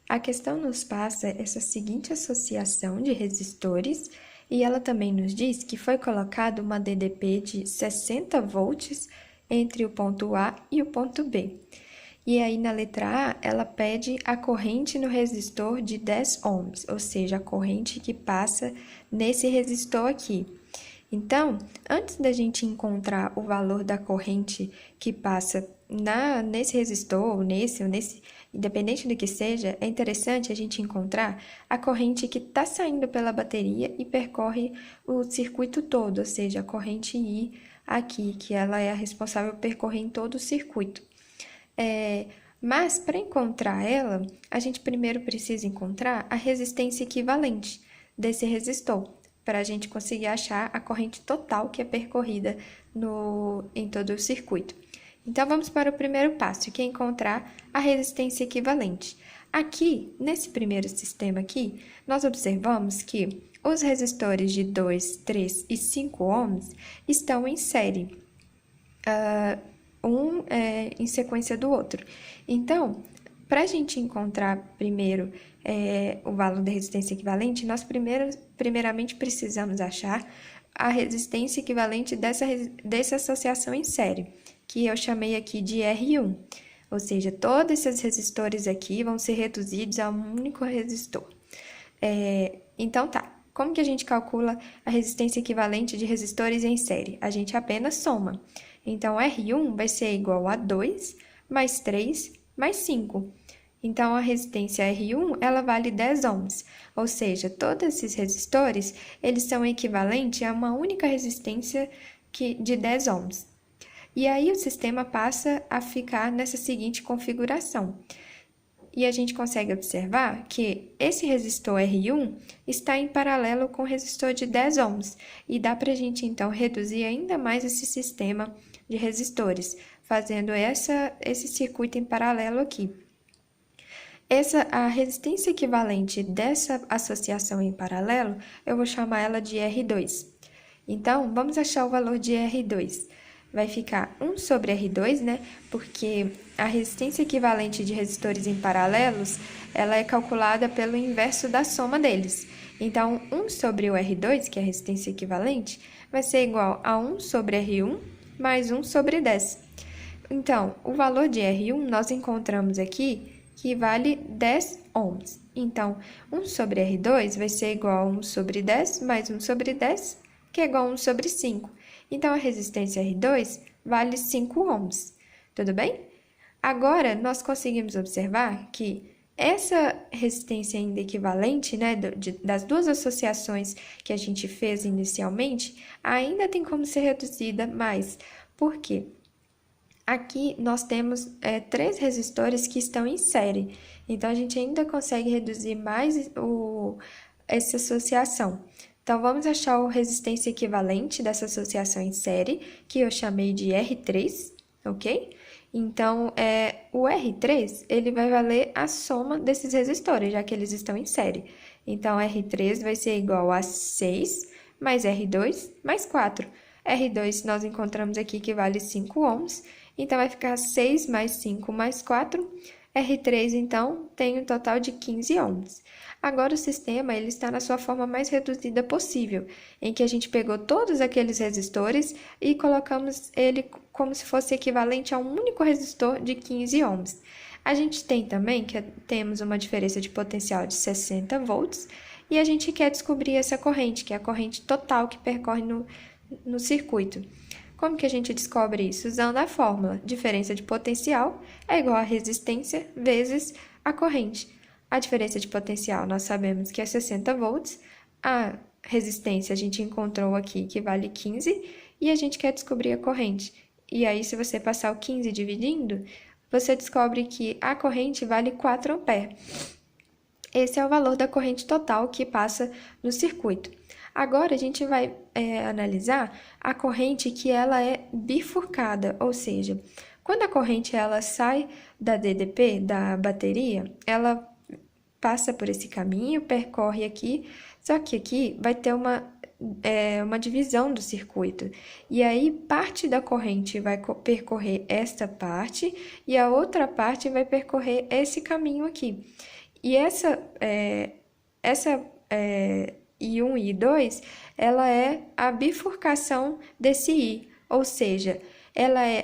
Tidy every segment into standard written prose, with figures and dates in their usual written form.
A questão nos passa essa seguinte associação de resistores e ela também nos diz que foi colocada uma DDP de 60 volts entre o ponto A e o ponto B. E aí, na letra A, ela pede a corrente no resistor de 10 ohms, ou seja, a corrente que passa nesse resistor aqui. Então, antes da gente encontrar o valor da corrente que passa nesse resistor, ou nesse, independente do que seja, é interessante a gente encontrar a corrente que está saindo pela bateria e percorre o circuito todo, ou seja, a corrente I aqui, que ela é a responsável por percorrer em todo o circuito. Mas, para encontrar ela, a gente primeiro precisa encontrar a resistência equivalente desse resistor, para a gente conseguir achar a corrente total que é percorrida em todo o circuito. Então, vamos para o primeiro passo, que é encontrar a resistência equivalente. Aqui, nesse primeiro sistema aqui, nós observamos que os resistores de 2, 3 e 5 ohms estão em série. Em sequência do outro. Então, para a gente encontrar primeiro o valor da resistência equivalente, nós primeiramente precisamos achar a resistência equivalente dessa associação em série, que eu chamei aqui de R1. Ou seja, todos esses resistores aqui vão ser reduzidos a um único resistor. Então, tá. Como que a gente calcula a resistência equivalente de resistores em série? A gente apenas soma. Então, R1 vai ser igual a 2 mais 3 mais 5. Então, a resistência R1, ela vale 10 ohms. Ou seja, todos esses resistores, eles são equivalentes a uma única resistência de 10 ohms. E aí, o sistema passa a ficar nessa seguinte configuração. E a gente consegue observar que esse resistor R1 está em paralelo com o resistor de 10 ohms. E dá para a gente, então, reduzir ainda mais esse sistema de resistores, fazendo esse circuito em paralelo aqui. A resistência equivalente dessa associação em paralelo, eu vou chamar ela de R2. Então, vamos achar o valor de R2. Vai ficar 1 sobre R2, né? Porque a resistência equivalente de resistores em paralelos, ela é calculada pelo inverso da soma deles. Então, 1 sobre o R2, que é a resistência equivalente, vai ser igual a 1 sobre R1 mais 1 sobre 10. Então, o valor de R1 nós encontramos aqui que vale 10 ohms. Então, 1 sobre R2 vai ser igual a 1 sobre 10 mais 1 sobre 10, que é igual a 1 sobre 5. Então, a resistência R2 vale 5 ohms. Tudo bem? Agora, nós conseguimos observar que essa resistência ainda equivalente, né, das duas associações que a gente fez inicialmente, ainda tem como ser reduzida mais. Por quê? Aqui nós temos 3 resistores que estão em série, então a gente ainda consegue reduzir mais essa associação. Então, vamos achar a resistência equivalente dessa associação em série, que eu chamei de R3, ok? Então, o R3, ele vai valer a soma desses resistores, já que eles estão em série. Então, R3 vai ser igual a 6 mais R2 mais 4. R2 nós encontramos aqui que vale 5 ohms, então vai ficar 6 mais 5 mais 4. R3, então, tem um total de 15 ohms. Agora, o sistema ele está na sua forma mais reduzida possível, em que a gente pegou todos aqueles resistores e colocamos ele como se fosse equivalente a um único resistor de 15 ohms. A gente tem também que temos uma diferença de potencial de 60 volts e a gente quer descobrir essa corrente, que é a corrente total que percorre no circuito. Como que a gente descobre isso? Usando a fórmula. Diferença de potencial é igual a resistência vezes a corrente. A diferença de potencial nós sabemos que é 60 volts, a resistência a gente encontrou aqui que vale 15 e a gente quer descobrir a corrente. E aí, se você passar o 15 dividindo, você descobre que a corrente vale 4 amperes. Esse é o valor da corrente total que passa no circuito. Agora, a gente vai analisar a corrente que ela é bifurcada, ou seja, quando a corrente ela sai da DDP, da bateria, ela passa por esse caminho, percorre aqui, só que aqui vai ter uma divisão do circuito. E aí, parte da corrente vai percorrer esta parte e a outra parte vai percorrer esse caminho aqui. E essa I1 e I2, ela é a bifurcação desse I, ou seja,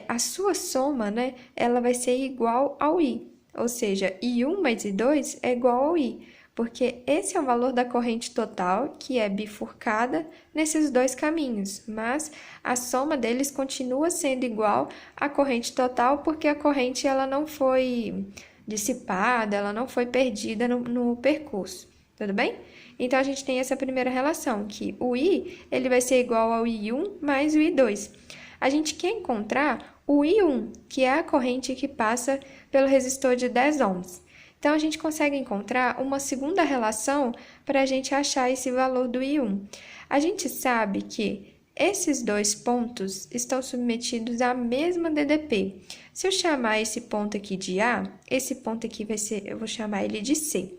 a sua soma, né, ela vai ser igual ao I, ou seja, I1 mais I2 é igual ao I, porque esse é o valor da corrente total, que é bifurcada nesses dois caminhos, mas a soma deles continua sendo igual à corrente total, porque a corrente ela não foi dissipada, ela não foi perdida no percurso, tudo bem? Então, a gente tem essa primeira relação, que o I ele vai ser igual ao I1 mais o I2. A gente quer encontrar o I1, que é a corrente que passa pelo resistor de 10 ohms. Então, a gente consegue encontrar uma segunda relação para a gente achar esse valor do I1. A gente sabe que esses dois pontos estão submetidos à mesma DDP. Se eu chamar esse ponto aqui de A, esse ponto aqui vai ser, eu vou chamar ele de C.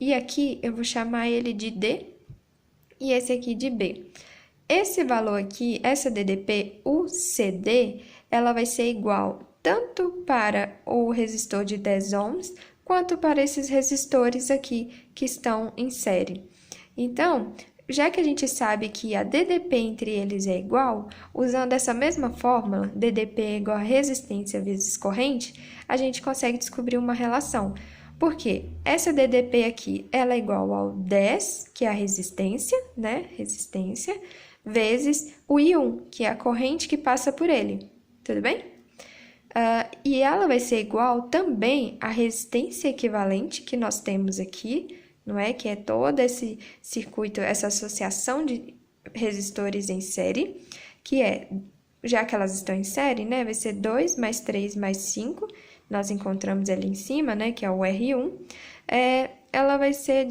E aqui eu vou chamar ele de D e esse aqui de B. Esse valor aqui, essa DDP, o CD, ela vai ser igual tanto para o resistor de 10 ohms, quanto para esses resistores aqui que estão em série. Então, já que a gente sabe que a DDP entre eles é igual, usando essa mesma fórmula, DDP é igual a resistência vezes corrente, a gente consegue descobrir uma relação. Porque essa DDP aqui, ela é igual ao 10, que é a resistência, né? Resistência, vezes o I1, que é a corrente que passa por ele. Tudo bem? E ela vai ser igual também à resistência equivalente que nós temos aqui, não é? Que é todo esse circuito, essa associação de resistores em série, que é, já que elas estão em série, né? Vai ser 2 mais 3 mais 5, nós encontramos ali em cima, né? Que é o R1. Ela vai ser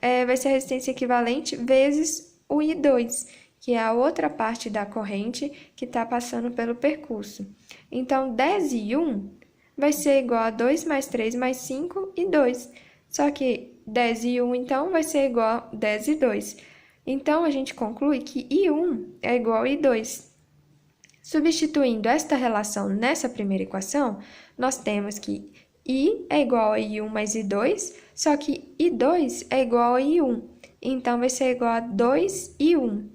a resistência equivalente vezes o I2, que é a outra parte da corrente que está passando pelo percurso. Então, 10 e 1 vai ser igual a 2 mais 3 mais 5 e 2. Só que 10 e 1, então, vai ser igual a 10 e 2. Então, a gente conclui que I1 é igual a I2. Substituindo esta relação nessa primeira equação, nós temos que I é igual a I1 mais I2, só que I2 é igual a I1. Então, vai ser igual a 2 e 1.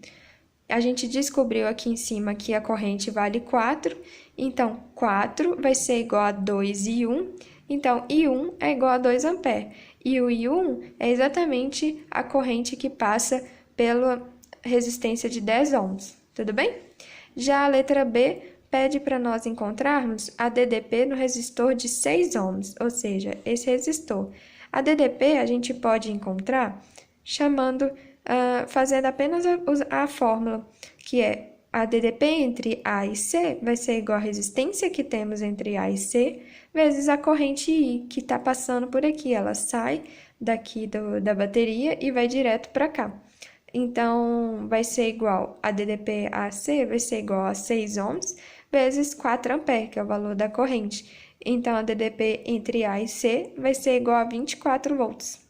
A gente descobriu aqui em cima que a corrente vale 4, então 4 vai ser igual a 2 e 1, então I1 é igual a 2 ampere. E o I1 é exatamente a corrente que passa pela resistência de 10 ohms, tudo bem? Já a letra B pede para nós encontrarmos a DDP no resistor de 6 ohms, ou seja, esse resistor. A DDP a gente pode encontrar fazendo apenas a fórmula, que é a DDP entre A e C vai ser igual à resistência que temos entre A e C, vezes a corrente I, que está passando por aqui. Ela sai daqui da bateria e vai direto para cá. Então, vai ser igual a DDP AC, vai ser igual a 6 ohms, vezes 4 amperes, que é o valor da corrente. Então, a DDP entre A e C vai ser igual a 24 volts.